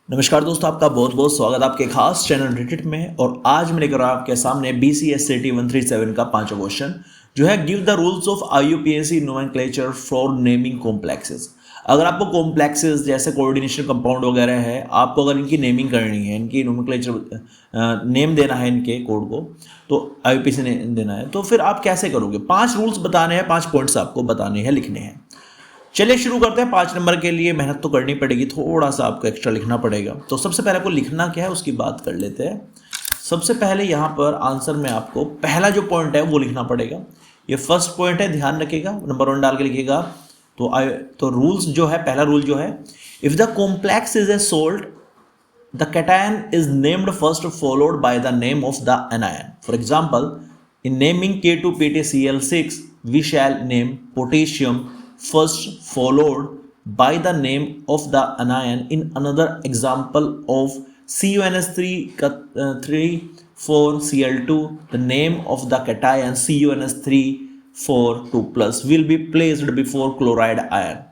नमस्कार दोस्तों, आपका बहुत बहुत स्वागत आपके खास चैनल रिटिट में। और आज मैं लेकर आया आपके सामने BCSCT 137 का पांचवा क्वेश्चन जो है give the rules of IUPAC nomenclature for naming complexes. अगर आपको कॉम्प्लेक्सेस जैसे कोऑर्डिनेशन कंपाउंड वगैरह है, आपको अगर इनकी नेमिंग करनी है, इनकी नोमेनक्लेचर नेम देना है इनके कोड को, तो IUPAC ने देना है, तो फिर आप कैसे करोगे? 5 रूल्स बताने हैं, 5 पॉइंट्स आपको बताने हैं, लिखने हैं। चलिए शुरू करते हैं। 5 नंबर के लिए मेहनत तो करनी पड़ेगी, थोड़ा सा आपको एक्स्ट्रा लिखना पड़ेगा। तो सबसे पहले आपको लिखना क्या है उसकी बात कर लेते हैं। सबसे पहले यहाँ पर आंसर में आपको पहला जो पॉइंट है वो लिखना पड़ेगा। ये फर्स्ट पॉइंट है, ध्यान रखिएगा, नंबर 1 डाल के लिखिएगा। तो रूल्स जो है, पहला रूल जो है, if the complex is a salt the cation is named first followed by the name of the anion. For example, in naming K2PtCl6, we shall name potassium first followed by the name of the anion. In another example of CuNS3 4Cl2, the name of the cation CuNS3 4 2+ will be placed before chloride ion.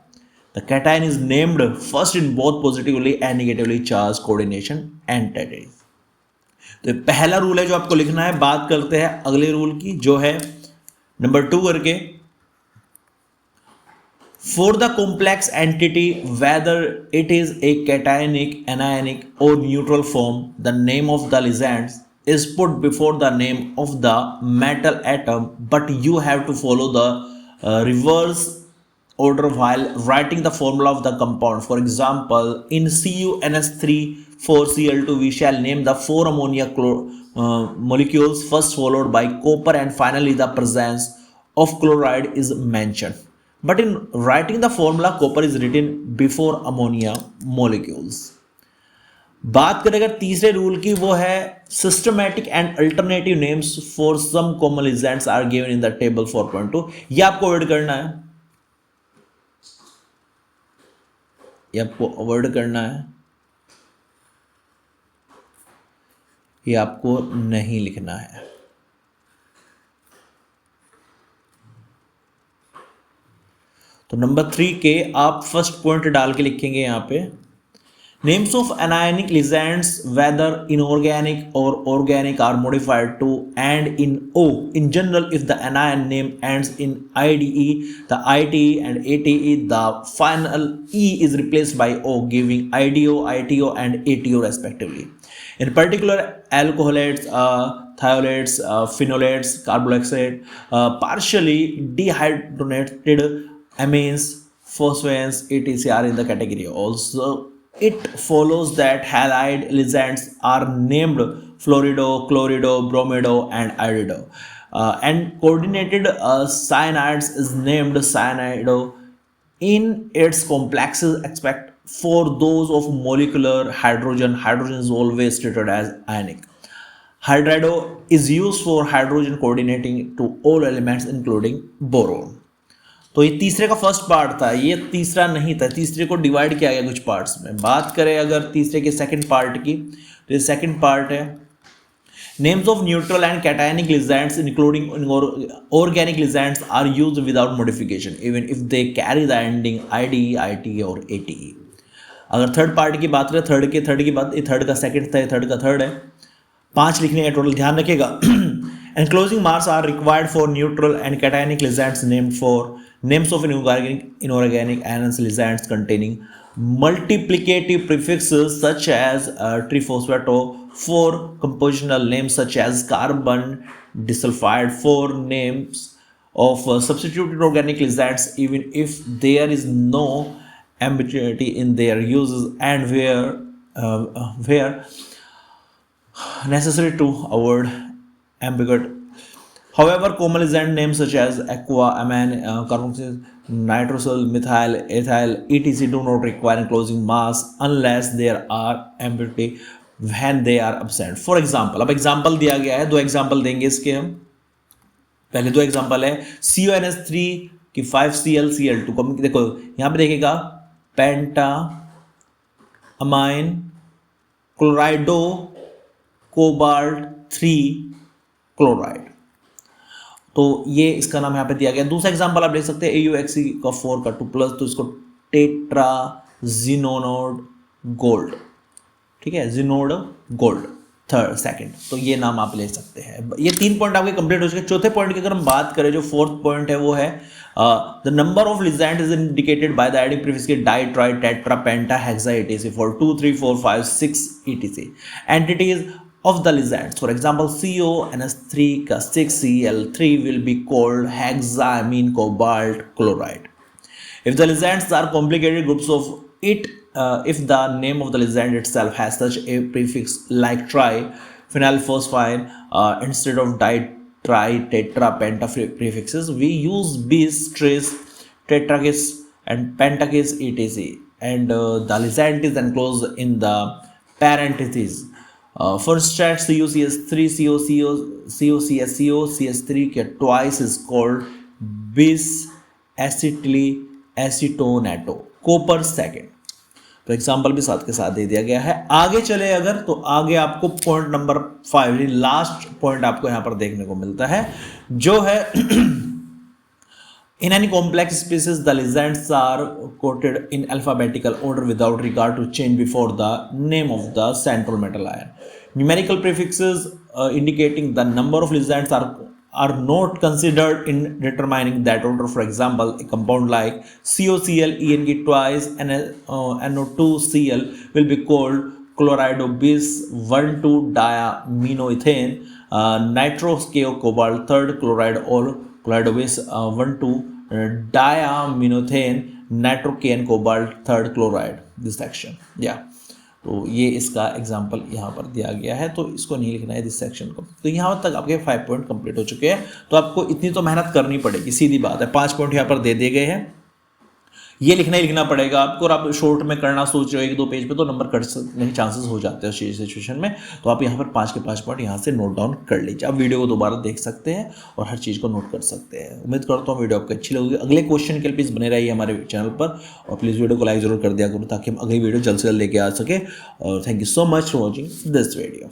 The cation is named first in both positively and negatively charged coordination entities. तो पहला rule है जो आपको लिखना है। बात करते हैं अगले रूल की जो है नंबर 2 करके। For the complex entity, whether it is a cationic, anionic or neutral form, the name of the ligand is put before the name of the metal atom, but you have to follow the reverse order while writing the formula of the compound. For example, in CuNS3 4Cl2, we shall name the 4 ammonia molecules first followed by copper, and finally the presence of chloride is mentioned. But in writing the formula, copper is written before ammonia molecules. बात करें अगर तीसरे rule की, वो है systematic and alternative names for some common ligands are given in the table 4.2। ये आपको avoid करना है, ये आपको अवॉइड करना है, ये आपको नहीं लिखना है। तो नंबर 3 के आप फर्स्ट पॉइंट डाल के लिखेंगे यहाँ पे, names of anionic ligands whether inorganic or organic are modified to end in O. In general, if the anion name ends in IDE, the ITE and ATE, the final E is replaced by O, giving IDO, ITO and ATO respectively. In particular, alcoholates, thiolates, phenolates, carboxylate, partially dehydrogenated amines, phosphanes, etc. are in the category. Also, it follows that halide ligands are named fluorido, chlorido, bromido, and irido. And coordinated cyanides is named cyanido in its complexes, except for those of molecular hydrogen. Hydrogen is always treated as ionic. Hydrido is used for hydrogen coordinating to all elements including boron. तो ये तीसरे का first part था, ये तीसरा नहीं था, तीसरे को डिवाइड किया गया कुछ पार्ट्स में। बात करें अगर तीसरे के सेकंड पार्ट की, तो ये सेकंड पार्ट है, names of neutral and cationic ligands including organic ligands are used without modification even if they carry the ending IDE, ITE और ATE। अगर थर्ड पार्ट की बात करें, थर्ड की बात, ये थर्ड का सेकंड था, ये थर्ड का थर्ड है। 5 लिखने का टोटल, ध्यान रखिएगा। Enclosing marks are required for neutral and cationic ligands named for names of inorganic anions ligands containing multiplicative prefixes such as triphosphato, for compositional names such as carbon disulfide, for names of substituted organic ligands even if there is no ambiguity in their uses, and where necessary to avoid ambiguity. However, common ligand names such as aqua, amine, carboxyl, nitrosyl, methyl, ethyl, etc. do not require enclosing mass unless there are ambiguity when they are absent. For example, अब example दिया गया है, 2 example देंगे इसके हम। पहले 2 example है CuNS3 की 5Cl2। देखो यहाँ पे देखिएगा, पेंटा अमाइन क्लोराइडो कोबाल्ट 3 क्लोराइड, तो ये इसका नाम यहाँ पे दिया गया। दूसरा एग्जांपल आप देख सकते हैं AuXe का 4 का 2+, तो इसको टेट्राजिनोनोड गोल्ड। ठीक है, जिनोड गोल्ड थर्ड सेकंड, तो ये नाम आप ले सकते हैं। ये 3 पॉइंट आपके कंप्लीट हो चुके। चौथे पॉइंट की अगर हम बात करें, जो फोर्थ पॉइंट है वो है the number of ligand is indicated by the adding prefix के di tri tetra penta hexa etc for 2 3 4 5 6 etc entities of the lisands. For example, CONS3 का 6Cl3 will be called hexamine cobalt chloride. If the lisands are complicated groups of it, if the name of the lisand itself has such a prefix like tri, phenylphosphine instead of di, tri, tetra, penta prefixes, we use bis, tris, tetrakis and pentakis etc. And the lisand is enclosed in the parentheses. For instance, COCS3, COCSCO, CS3 के twice is called bis acetonato copper second. तो example भी साथ के साथ दे दिया गया है। आगे चले अगर, तो आगे आपको पॉइंट नंबर 5 लास्ट पॉइंट आपको यहाँ पर देखने को मिलता है, जो है in any complex species the lisands are quoted in alphabetical order without regard to change before the name of the central metal ion. Numerical prefixes indicating the number of lisands are not considered in determining that order. For example, a compound like COCl ENG twice and NO2Cl will be called chloride of bis 1,2-diaminoethane, nitro-KO cobalt third chloride or chloride of bis 1,2-diaminoethane, nitro-KN cobalt third chloride. This section, yeah. तो ये इसका example यहाँ पर दिया गया है, तो इसको नहीं लिखना है दिस सेक्शन को। तो यहाँ तक आपके 5 पॉइंट कंप्लीट हो चुके हैं। तो आपको इतनी तो मेहनत करनी पड़ेगी, सीधी बात है। 5 पॉइंट यहाँ पर दे दिए गए हैं, ये लिखना ही लिखना पड़ेगा आपको। और आप शॉर्ट में करना सोच रहे हो 1-2 पेज पे, तो नंबर कट सकने के चांसेस हो जाते हैं उस सिचुएशन में। तो आप यहाँ पर 5 के 5 पॉइंट यहाँ से नोट डाउन कर लीजिए। आप वीडियो को दोबारा देख सकते हैं और हर चीज़ को नोट कर सकते हैं। उम्मीद करता हूँ वीडियो आपको अच्छी लगेगी। अगले क्वेश्चन के लिए प्लीज़ बने रहिए हमारे चैनल पर, और प्लीज़ वीडियो को लाइक जरूर कर दिया करो ताकि हम अगली वीडियो जल्द से जल्द लेके आ सके। और thank you so much for watching this video.